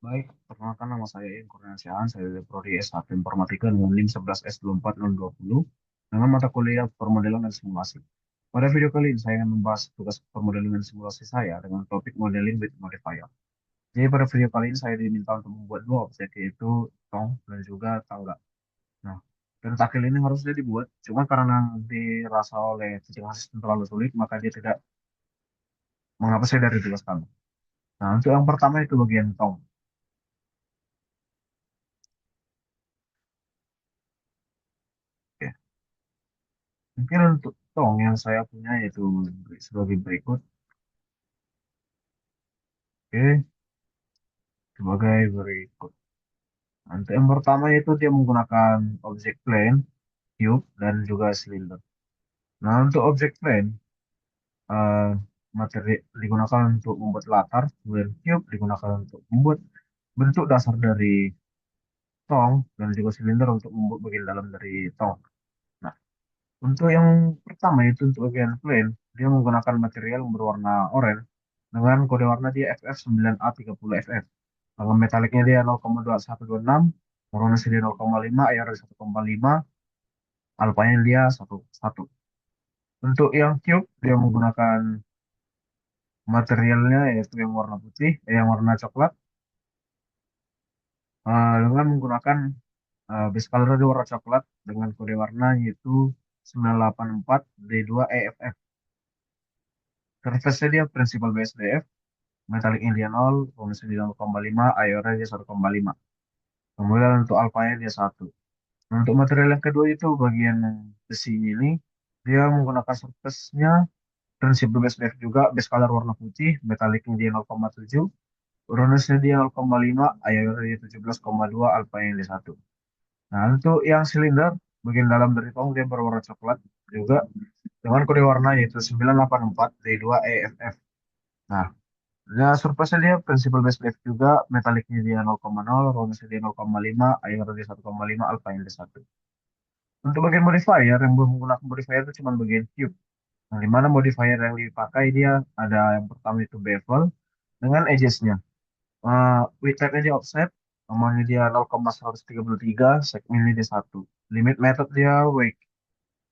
Baik, perkenalkan nama saya Ian Kurniasiaan, saya dari Prodi S1 Informatika dengan NIM 11S24020 dengan mata kuliah permodelan dan simulasi. Pada video kali ini saya ingin membahas tugas permodelan dan simulasi saya dengan topik modeling with modifier. Jadi pada video kali ini saya diminta untuk membuat dua objek yaitu tong dan juga tangga. Nah, pentakel ini harusnya dibuat, cuma karena dirasa oleh teaching assistant terlalu sulit, maka dia tidak mengapa saya dari tugas kami. Nah, untuk yang pertama itu bagian tong. Oke. Mungkin untuk tong yang saya punya yaitu sebagai berikut. Oke, sebagai berikut. Untuk yang pertama itu dia menggunakan objek plane, cube, dan juga silinder. Nah, untuk objek plane, eh, materi digunakan untuk membuat latar, kemudian cube digunakan untuk membuat bentuk dasar dari tong, dan juga silinder untuk membuat bagian dalam dari tong. Nah, untuk yang pertama itu untuk bagian plane, dia menggunakan material yang berwarna oranye dengan kode warna dia FF9A30FF. Kalau metaliknya dia 0,2126, Moronasnya dia 0,5, IR 1,5, alpanya dia 1,1. Untuk yang cube, dia menggunakan materialnya yaitu yang warna putih, yang warna coklat, dengan menggunakan base color dia warna coklat dengan kode warna yaitu 984 D2 EFF. Surface-nya dia principal BSDF, metallicnya dia 0, Moronasnya dia 0,5, IR dia 1,5. Kemudian untuk alpanya dia 1. Untuk material yang kedua itu bagian besi ini, dia menggunakan surface-nya prinsip base wave juga, base color warna putih, metallicnya dia 0,7, Uranusnya dia 0,5, Ayornya dia 17,2, Alpha yang dia 1. Nah, untuk yang silinder, bagian dalam dari tong dia berwarna coklat juga, dengan kode warna yaitu 984 D2 EFF. Nah, ya surface-nya dia principal base wave juga, metallicnya dia 0,0, Uranusnya dia 0,5, Ayornya dia 1,5, Alpha yang dia 1. Untuk bagian modifier, yang belum menggunakan modifier itu cuma bagian cube. Nah, di mana modifier yang dipakai dia ada yang pertama itu bevel dengan edges-nya. Width type-nya dia offset, namanya dia 0,133, segmennya dia 1. Limit method dia wake,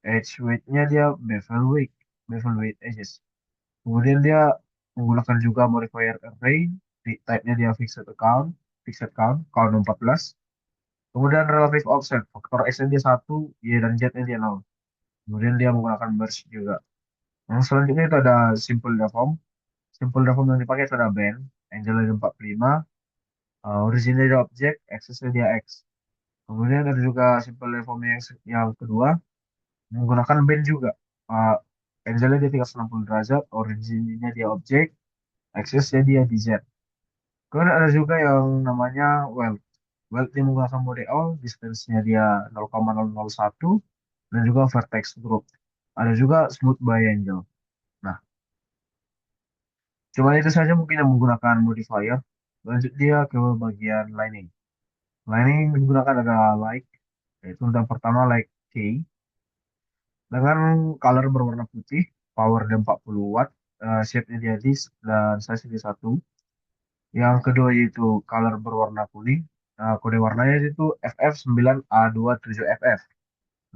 edge weight-nya dia bevel weight edges. Kemudian dia menggunakan juga modifier array, type-nya dia fixed count, count 14. Kemudian relative offset, faktor X-nya dia 1, Y dan Z-nya dia 0. Kemudian dia menggunakan merge juga. Yang selanjutnya itu ada simple deform. Simple deform yang dipakai itu ada band, angle dia 45, origin dia objek, axis-nya dia X. Kemudian ada juga simple deform yang kedua, menggunakan band juga. Uh, Angle-nya dia 360 derajat, origin-nya dia objek, axis-nya dia di Z. Kemudian ada juga yang namanya weld. Weld dia menggunakan mode all, distance-nya dia 0,001, dan juga vertex group. Ada juga smooth biangle. Nah, cuma itu saja mungkin yang menggunakan modifier. Lanjut dia ke bagian lining. Lining yang digunakan adalah like, yaitu yang pertama like K, dengan color berwarna putih, power dia 40 watt, shape-nya dia disk, dan size dia 1. Yang kedua yaitu color berwarna kuning, kode warnanya itu FF9A27FF.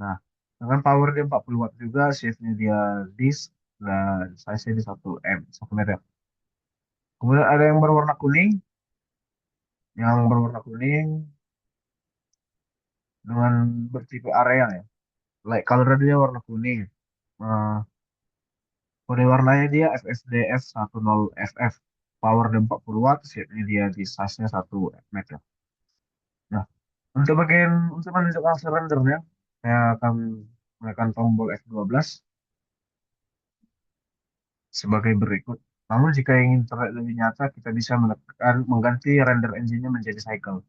Nah, dengan power dia 40 watt juga, shape-nya dia disk, dan size-nya dia 1 meter. Kemudian ada yang berwarna kuning, dengan bertipe area ya. Like color dia warna kuning. Eh, Kode warnanya dia FSDF10FF. Power dia 40 watt, shape-nya dia di size-nya 1 meter. Nah, untuk menunjukkan surrendernya, saya akan menekan tombol F12 sebagai berikut. Namun jika ingin terlihat lebih nyata, kita bisa mengganti render engine-nya menjadi cycle.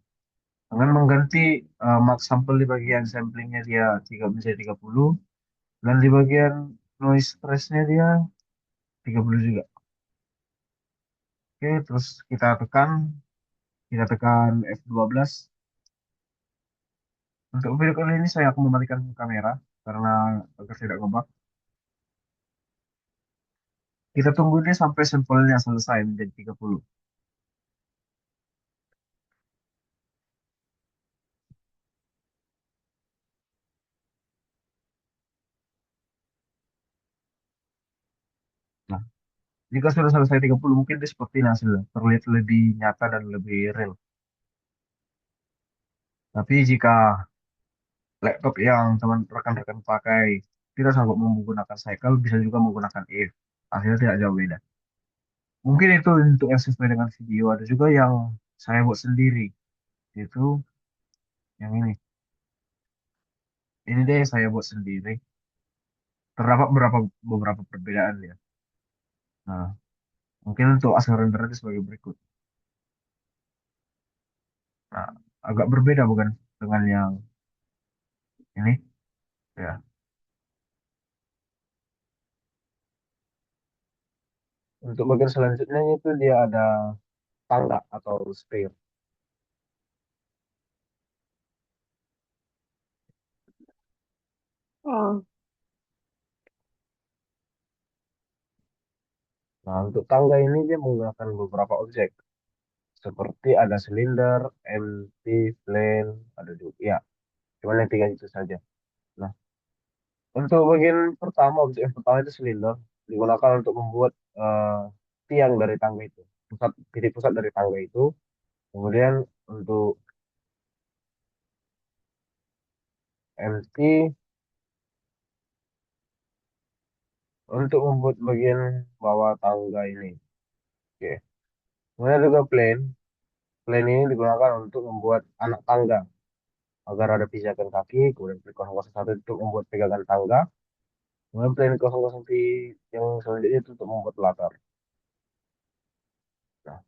Dengan mengganti mark sampel di bagian samplingnya dia 3 menjadi 30, dan di bagian noise trace-nya dia 30 juga. Oke, terus kita tekan F12. Untuk video kali ini saya akan mematikan kamera karena agar tidak ngebug. Kita tunggu dia sampai sampelnya selesai menjadi 30. Jika sudah selesai 30 mungkin dia seperti ini hasilnya, terlihat lebih nyata dan lebih real. Tapi jika laptop yang teman rekan-rekan pakai tidak sanggup menggunakan cycle, bisa juga menggunakan if. Hasilnya tidak jauh beda. Mungkin itu untuk yang sesuai dengan video. Ada juga yang saya buat sendiri. Itu yang ini. Ini deh yang saya buat sendiri. Terdapat beberapa perbedaan ya. Nah, mungkin untuk asal rendernya sebagai berikut. Nah, agak berbeda bukan dengan yang ini? Ya. Untuk bagian selanjutnya itu dia ada tangga atau stair. Oh, Nah, untuk tangga ini dia menggunakan beberapa objek. Seperti ada silinder, empty, plane, ada juga. Ya, cuma yang tiga itu saja. Nah, untuk bagian pertama, objek yang pertama itu silinder. Digunakan untuk membuat tiang dari tangga itu. Titik pusat dari tangga itu. Kemudian untuk empty, untuk membuat bagian bawah tangga ini. Oke. Kemudian juga plane. Plane ini digunakan untuk membuat anak tangga agar ada pijakan kaki, kemudian plane 001 untuk membuat pegangan tangga, kemudian plane 001 yang selanjutnya itu untuk membuat latar. Nah,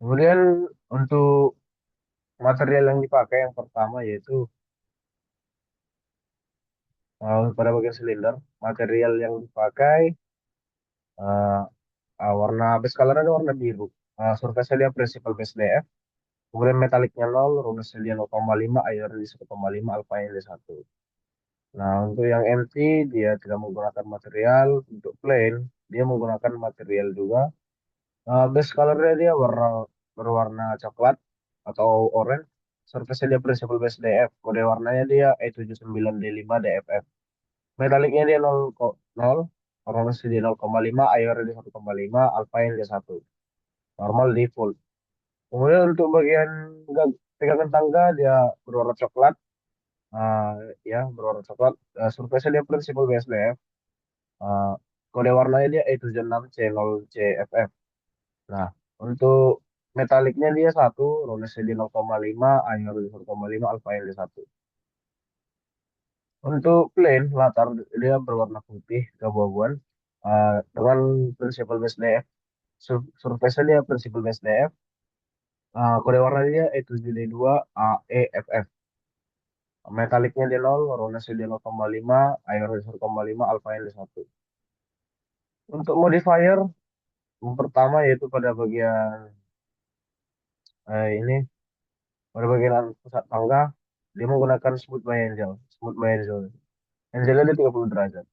kemudian untuk material yang dipakai yang pertama yaitu pada bagian silinder, material yang dipakai eh, warna base color ada warna biru. Surface dia principal base DF, kemudian metaliknya 0, runners dia 0,5, iron di 1,5, alpha di 1. Nah, untuk yang MT dia tidak menggunakan material. Untuk plain dia menggunakan material juga. Base colornya dia berwarna coklat atau orange. Surface dia principal base DF. Kode warnanya dia E79D5 DFF. Metaliknya dia 0, orange dia 0,5, iron dia 1,5, alpha dia 1. Normal default. Kemudian untuk bagian pegangan tangga dia berwarna coklat. Ah, ya, berwarna coklat. Surface dia principal base DF. Uh, Kode warnanya dia E76C0CFF. Nah, untuk metaliknya dia satu, roundness dia 0,5, iron dia 1,5, alpha dia 1. Untuk plain latar dia berwarna putih keabu-abuan dengan principal base DF. Surface dia principal base DF. Kode warnanya dia E7D2 AEFF. Metaliknya dia 0, roundness dia 0,5, iron dia 1,5, alpha dia 1. Untuk modifier yang pertama yaitu pada bagian ini pada bagian pusat tangga dia menggunakan smooth by angel. Smooth by angel. Angelnya dia 30 derajat.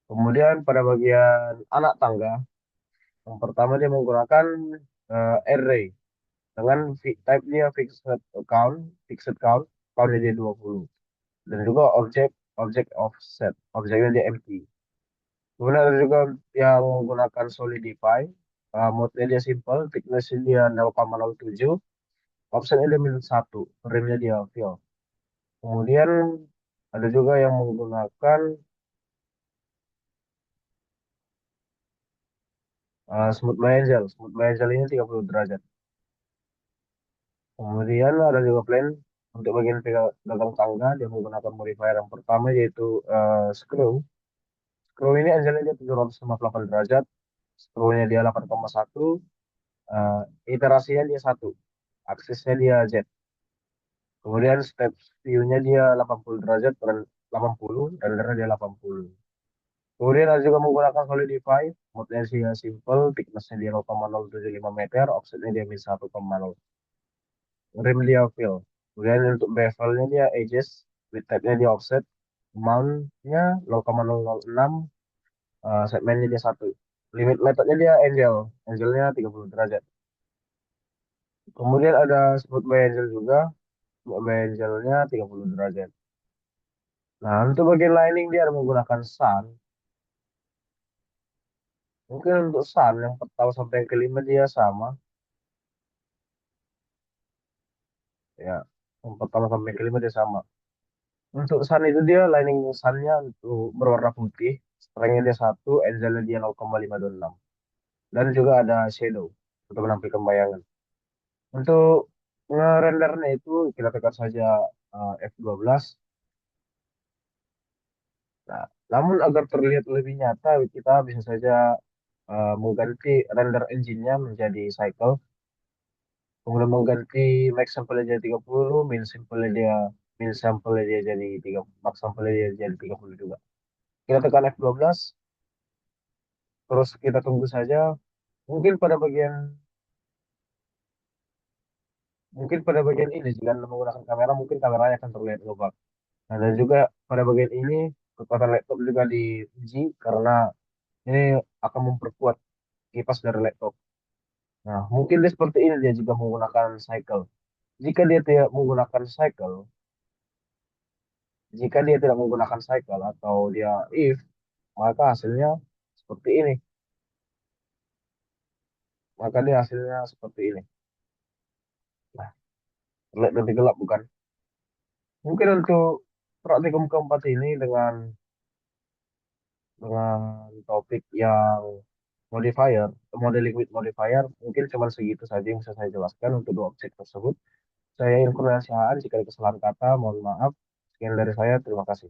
Kemudian pada bagian anak tangga yang pertama dia menggunakan array dengan type dia fixed count, countnya dia 20. Dan juga object offset, objeknya dia empty. Kemudian ada juga yang menggunakan solidify, mode-nya dia simple, thickness-nya dia 0,07, offset-nya dia -1, rimnya dia fill. Kemudian ada juga yang menggunakan smooth triangle. Smooth triangle ini 30 derajat. Kemudian ada juga plan untuk bagian gagang tangga dia menggunakan modifier yang pertama yaitu screw. Screw ini angle-nya dia 758 derajat. Screw-nya dia 8,1. eh, Iterasinya dia satu. Aksisnya dia Z. Kemudian step view-nya dia 80 derajat dan 80 dan rendernya dia 80. Kemudian ada juga menggunakan Solidify, mode-nya dia simple, thickness-nya dia 0,075 meter, offset-nya dia min 1,0. Rim dia fill. Kemudian untuk bevel-nya dia edges, with type-nya dia offset, mount-nya 0,006, segmennya dia 1. Limit metode-nya dia angel, angelnya 30 derajat. Kemudian ada smooth by angel juga, smooth by angelnya 30 derajat. Nah, untuk bagian lining dia ada menggunakan sun. Mungkin untuk Sun yang pertama sampai yang kelima dia sama, ya. Yang pertama sampai yang kelima dia sama. Untuk Sun itu dia lining Sunnya untuk berwarna putih, strength-nya dia 1, angle dia 0,526. Dan juga ada shadow untuk menampilkan bayangan. Untuk ngerendernya itu kita tekan saja F12. Nah, namun agar terlihat lebih nyata, kita bisa saja mengganti render engine-nya menjadi cycle, kemudian mengganti max sample jadi 30, min sample dia jadi 3, max sample dia jadi 30 juga. Kita tekan F12, terus kita tunggu saja. Mungkin pada bagian mungkin pada bagian ini jika Anda menggunakan kamera, mungkin kameranya akan terlihat global. Nah, dan juga pada bagian ini kekuatan laptop juga diuji karena ini akan memperkuat kipas dari laptop. Nah, mungkin dia seperti ini dia juga menggunakan cycle. Jika dia tidak menggunakan cycle, jika dia tidak menggunakan cycle atau dia if, maka hasilnya seperti ini. Maka dia hasilnya seperti ini. Nah, terlihat lebih gelap bukan? Mungkin untuk praktikum keempat ini dengan topik yang modifier, modeling with modifier, mungkin cuma segitu saja yang bisa saya jelaskan untuk dua objek tersebut. Saya Kurniawan, jika ada kesalahan kata, mohon maaf. Sekian dari saya, terima kasih.